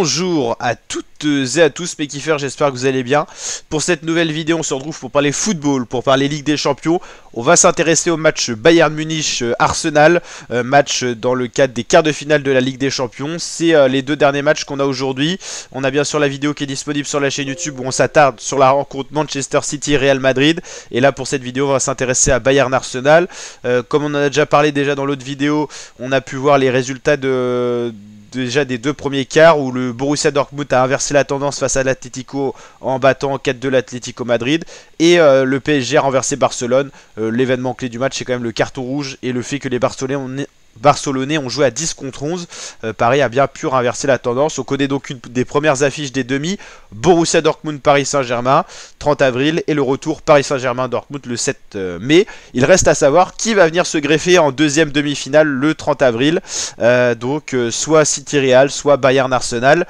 Bonjour à toutes et à tous mes kiffers, j'espère que vous allez bien. Pour cette nouvelle vidéo, on se retrouve pour parler football, pour parler Ligue des Champions. On va s'intéresser au match Bayern Munich-Arsenal, match dans le cadre des quarts de finale de la Ligue des Champions. C'est les deux derniers matchs qu'on a aujourd'hui. On a bien sûr la vidéo qui est disponible sur la chaîne YouTube où on s'attarde sur la rencontre Manchester City-Real Madrid. Et là, pour cette vidéo, on va s'intéresser à Bayern-Arsenal. Comme on en a déjà parlé dans l'autre vidéo, on a pu voir les résultats déjà des deux premiers quarts où le Borussia Dortmund a inversé la tendance face à l'Atlético en battant 4-2 l'Atlético Madrid et le PSG a renversé Barcelone. L'événement clé du match c'est quand même le carton rouge et le fait que les Barcelonais ont joué à 10 contre 11. Paris a bien pu renverser la tendance. On connaît donc une des premières affiches des demi. Borussia Dortmund Paris Saint-Germain 30 avril et le retour Paris Saint-Germain Dortmund le 7 mai. Il reste à savoir qui va venir se greffer en deuxième demi-finale le 30 avril. Soit City Real, soit Bayern Arsenal.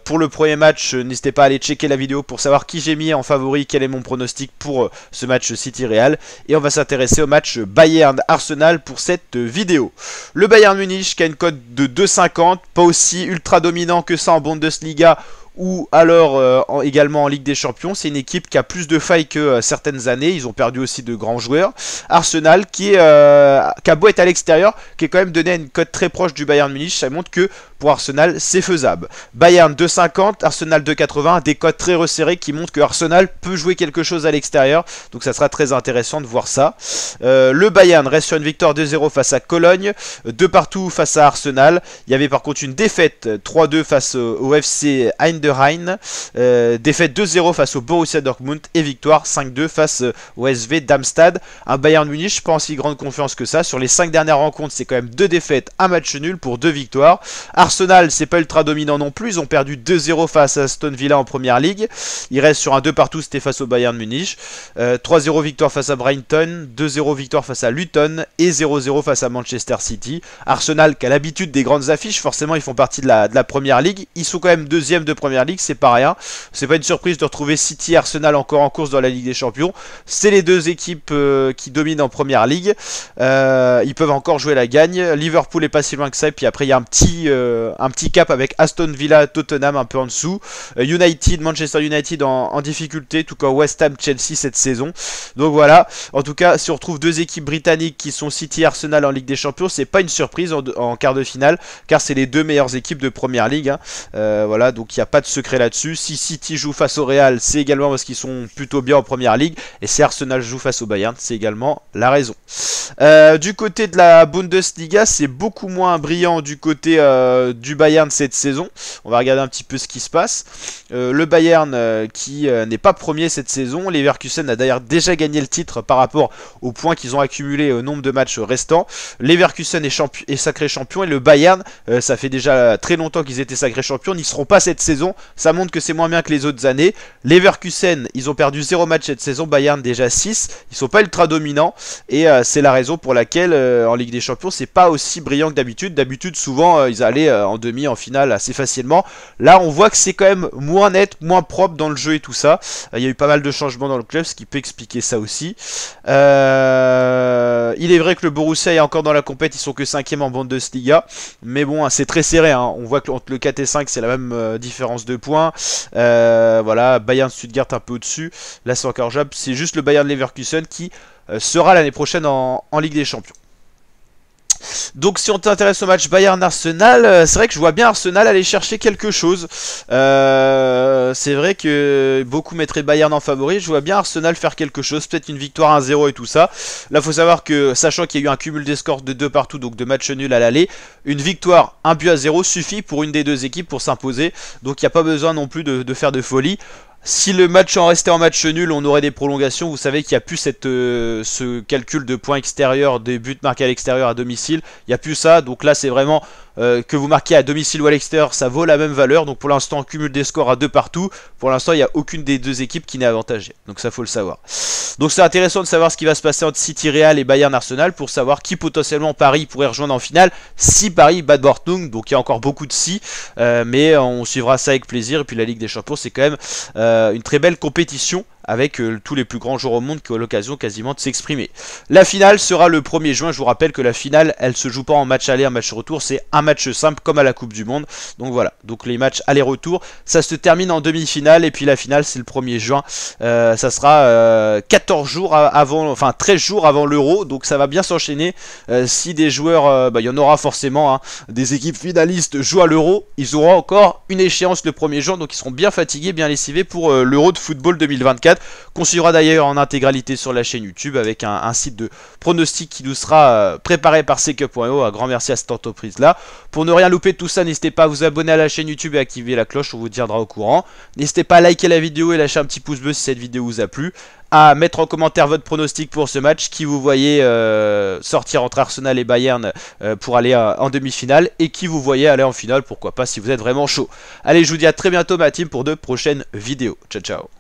Pour le premier match, n'hésitez pas à aller checker la vidéo pour savoir qui j'ai mis en favori, quel est mon pronostic pour ce match City Real. Et on va s'intéresser au match Bayern Arsenal pour cette vidéo. Le Bayern Munich qui a une cote de 2,50, pas aussi ultra dominant que ça en Bundesliga ou alors également en Ligue des Champions. C'est une équipe qui a plus de failles que certaines années. Ils ont perdu aussi de grands joueurs. Arsenal qui a beau être à l'extérieur, qui est quand même donné à une cote très proche du Bayern Munich. Ça montre que pour Arsenal, c'est faisable. Bayern 2,50, Arsenal 2,80, des cotes très resserrées qui montrent que Arsenal peut jouer quelque chose à l'extérieur. Donc ça sera très intéressant de voir ça. Le Bayern reste sur une victoire 2-0 face à Cologne, 2 partout face à Arsenal. Il y avait par contre une défaite 3-2 face au FC Heidenheim, défaite 2-0 face au Borussia Dortmund et victoire 5-2 face au SV Darmstadt. Un Bayern Munich pas en si grande confiance que ça. Sur les 5 dernières rencontres, c'est quand même 2 défaites, 1 match nul pour 2 victoires. Arsenal, c'est pas ultra dominant non plus. Ils ont perdu 2-0 face à Aston Villa en première ligue. Ils restent sur un 2 partout, c'était face au Bayern Munich. 3-0 victoire face à Brighton, 2-0 victoire face à Luton et 0-0 face à Manchester City. Arsenal qui a l'habitude des grandes affiches, forcément ils font partie de la première ligue. Ils sont quand même deuxième de première ligue, c'est pas rien. C'est pas une surprise de retrouver City et Arsenal encore en course dans la Ligue des Champions. C'est les deux équipes qui dominent en première ligue. Ils peuvent encore jouer la gagne. Liverpool est pas si loin que ça. Et puis après il y a un petit cap avec Aston Villa, Tottenham un peu en dessous. Manchester United en difficulté, tout comme West Ham, Chelsea cette saison. Donc voilà, en tout cas si on retrouve deux équipes britanniques qui sont City et Arsenal en Ligue des Champions, c'est pas une surprise en quart de finale, car c'est les deux meilleures équipes de première ligue. Voilà, donc il n'y a pas de secret là-dessus. Si City joue face au Real, c'est également parce qu'ils sont plutôt bien en première ligue. Et si Arsenal joue face au Bayern, c'est également la raison. Du côté de la Bundesliga, c'est beaucoup moins brillant du côté du Bayern cette saison. On va regarder un petit peu ce qui se passe. Le Bayern qui n'est pas premier cette saison. Leverkusen a d'ailleurs déjà gagné le titre par rapport aux points qu'ils ont accumulés au nombre de matchs restants. Leverkusen est sacré champion et le Bayern, ça fait déjà très longtemps qu'ils étaient sacrés champions, n'y seront pas cette saison. Ça montre que c'est moins bien que les autres années. Leverkusen, ils ont perdu 0 match cette saison. Bayern déjà 6. Ils sont pas ultra dominants et c'est la raison pour laquelle en Ligue des Champions c'est pas aussi brillant que d'habitude. D'habitude souvent ils allaient en demi, en finale assez facilement. Là on voit que c'est quand même moins net, moins propre dans le jeu et tout ça. Il y a eu pas mal de changements dans le club, ce qui peut expliquer ça aussi. Il est vrai que le Borussia est encore dans la compète, ils sont que 5ème en Bundesliga. Mais bon, c'est très serré. On voit que entre le 4 et 5 c'est la même différence de points. Voilà, Bayern Stuttgart un peu au-dessus. Là c'est encore jouable. C'est juste le Bayern Leverkusen qui sera l'année prochaine en Ligue des Champions. Donc si on t'intéresse au match Bayern-Arsenal, c'est vrai que je vois bien Arsenal aller chercher quelque chose. C'est vrai que beaucoup mettraient Bayern en favori. Je vois bien Arsenal faire quelque chose, peut-être une victoire 1-0 et tout ça. Là faut savoir que, sachant qu'il y a eu un cumul des scores de 2 partout, donc de matchs nuls à l'aller, une victoire 1-0 suffit pour une des deux équipes pour s'imposer. Donc il n'y a pas besoin non plus de faire de folie. Si le match en restait en match nul, on aurait des prolongations. Vous savez qu'il n'y a plus ce calcul de points extérieurs, des buts marqués à l'extérieur à domicile. Il n'y a plus ça. Donc là, c'est vraiment que vous marquiez à domicile ou à l'extérieur, ça vaut la même valeur. Donc pour l'instant, on cumule des scores à 2 partout. Pour l'instant, il n'y a aucune des deux équipes qui n'est avantagée. Donc ça, faut le savoir. Donc c'est intéressant de savoir ce qui va se passer entre City Real et Bayern Arsenal pour savoir qui potentiellement Paris pourrait rejoindre en finale si Paris bat Dortmund. Donc il y a encore beaucoup de si. Mais on suivra ça avec plaisir. Et puis la Ligue des Champions, c'est quand même une très belle compétition avec tous les plus grands joueurs au monde qui ont l'occasion quasiment de s'exprimer. La finale sera le 1er juin. Je vous rappelle que la finale, elle se joue pas en match aller, un match retour, c'est un match simple comme à la Coupe du Monde. Donc voilà, donc les matchs aller-retour, ça se termine en demi-finale et puis la finale c'est le 1er juin. Ça sera 14 jours avant, enfin 13 jours avant l'Euro, donc ça va bien s'enchaîner. Si des joueurs, il y en aura forcément, hein, des équipes finalistes jouent à l'Euro, ils auront encore une échéance le 1er juin, donc ils seront bien fatigués, bien lessivés pour l'Euro de football 2024, qu'on suivra d'ailleurs en intégralité sur la chaîne YouTube avec un site de pronostic qui nous sera préparé par Secup.io. Un grand merci à cette entreprise là. Pour ne rien louper de tout ça, n'hésitez pas à vous abonner à la chaîne YouTube et à activer la cloche, on vous tiendra au courant. N'hésitez pas à liker la vidéo et lâcher un petit pouce bleu si cette vidéo vous a plu. À mettre en commentaire votre pronostic pour ce match, qui vous voyez sortir entre Arsenal et Bayern pour aller en demi-finale, et qui vous voyez aller en finale, pourquoi pas si vous êtes vraiment chaud. Allez, je vous dis à très bientôt ma team pour de prochaines vidéos. Ciao ciao.